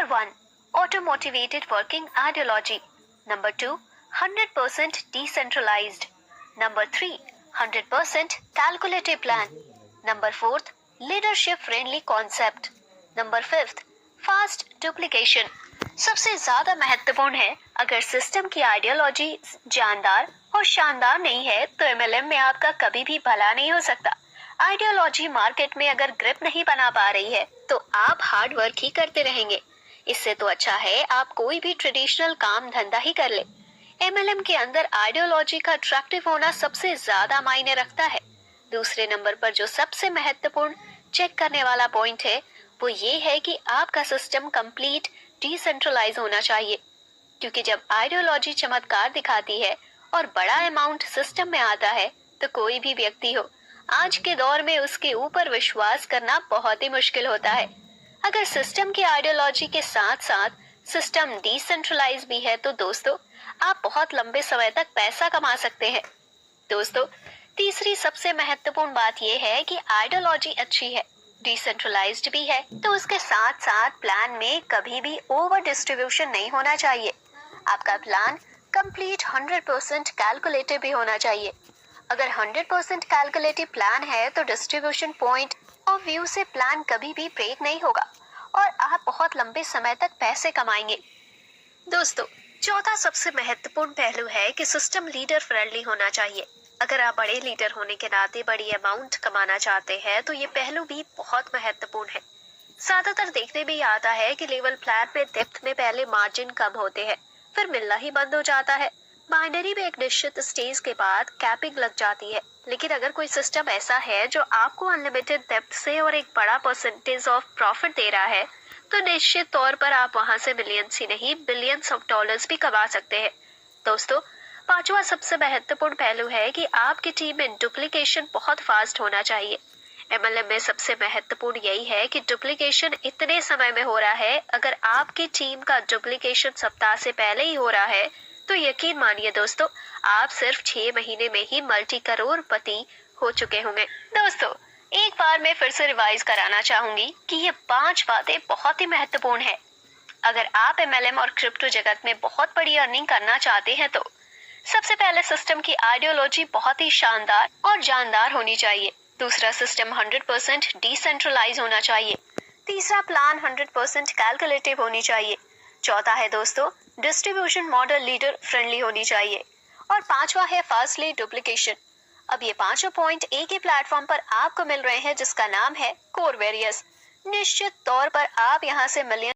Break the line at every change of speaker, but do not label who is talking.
1, auto motivated working ideology. Number 2, 100% decentralized. Number 3, 100% calculative plan. Number 4, leadership friendly concept. Number 5, fast duplication. सबसे ज्यादा महत्वपूर्ण है, अगर system की आइडियोलॉजी जानदार और शानदार नहीं है तो एमएलएम में आपका कभी भी भला नहीं हो सकता। आइडियोलॉजी मार्केट में अगर ग्रिप नहीं बना पा रही है तो आप हार्ड वर्क ही करते रहेंगे। इससे तो अच्छा है आप कोई भी ट्रेडिशनल काम धंधा ही कर ले। एमएलएम के अंदर आइडियोलॉजी का अट्रैक्टिव होना सबसे ज्यादा मायने रखता है। दूसरे नंबर पर जो सबसे महत्वपूर्ण चेक करने वाला पॉइंट है वो ये है कि आपका सिस्टम कंप्लीट डिसेंट्रलाइज होना चाहिए, क्योंकि जब आइडियोलॉजी चमत्कार दिखाती है और बड़ा अमाउंट सिस्टम में आता है तो कोई भी व्यक्ति हो आज के दौर में उसके ऊपर विश्वास करना बहुत ही मुश्किल होता है। अगर सिस्टम की आइडियोलॉजी के साथ साथ सिस्टम डिसेंट्रलाइज भी है तो दोस्तों आप बहुत लंबे समय तक पैसा कमा सकते हैं। दोस्तों, तीसरी सबसे महत्वपूर्ण बात यह है कि आइडियोलॉजी अच्छी है, डिसेंट्रलाइज्ड भी है, तो उसके साथ साथ प्लान में कभी भी ओवर डिस्ट्रीब्यूशन नहीं होना चाहिए। आपका प्लान कंप्लीट 100% कैलकुलेटिव भी होना चाहिए। अगर 100% कैलकुलेटिव प्लान है तो डिस्ट्रीब्यूशन पॉइंट ऑफ व्यू से प्लान कभी भी ब्रेक नहीं होगा और आप बहुत लंबे समय तक पैसे कमाएंगे। दोस्तों, चौथा सबसे महत्वपूर्ण पहलू है कि सिस्टम लीडर फ्रेंडली होना चाहिए। अगर आप बड़े लीडर होने के नाते बड़ी अमाउंट कमाना चाहते हैं तो ये पहलू भी बहुत महत्वपूर्ण है। ज्यादातर देखने में आता है कि लेवल प्लान में डेप्थ में पहले मार्जिन कम होते हैं, फिर मिलना ही बंद हो जाता है। बाइनरी में एक निश्चित स्टेज के बाद कैपिंग लग जाती है। लेकिन अगर कोई सिस्टम ऐसा है जो आपको अनलिमिटेड डेप्थ से और एक बड़ा परसेंटेज ऑफ प्रॉफिट दे रहा है तो निश्चित तौर पर आप वहां से मिलियंस ही नहीं बिलियंस ऑफ डॉलर्स भी कमा सकते हैं। दोस्तों, पांचवा सबसे महत्वपूर्ण पहलू है कि आपकी टीम में डुप्लीकेशन बहुत फास्ट होना चाहिए। एमएलएम में सबसे महत्वपूर्ण यही है कि डुप्लीकेशन इतने समय में हो रहा है। अगर आपकी टीम का डुप्लीकेशन सप्ताह से पहले ही हो रहा है तो यकीन मानिए दोस्तों, आप सिर्फ 6 महीने में ही मल्टी करोड़पति हो चुके होंगे। दोस्तों, एक बार मैं फिर से रिवाइज कराना चाहूंगी कि ये 5 बातें बहुत ही महत्वपूर्ण है। अगर आप एमएलएम और क्रिप्टो जगत में बहुत बड़ी अर्निंग करना चाहते हैं तो सबसे पहले सिस्टम की आइडियोलॉजी बहुत ही शानदार और जानदार होनी चाहिए। दूसरा, सिस्टम 100% डिसेंट्रलाइज होना चाहिए। तीसरा, प्लान 100% कैलकुलेटिव होनी चाहिए। चौथा है दोस्तों, डिस्ट्रीब्यूशन मॉडल लीडर फ्रेंडली होनी चाहिए। और पांचवा है फास्टली डुप्लीकेशन। अब ये पांचों पॉइंट एक ही प्लेटफॉर्म पर आपको मिल रहे हैं जिसका नाम है कोर वेरियस। निश्चित तौर पर आप यहाँ से मिलियन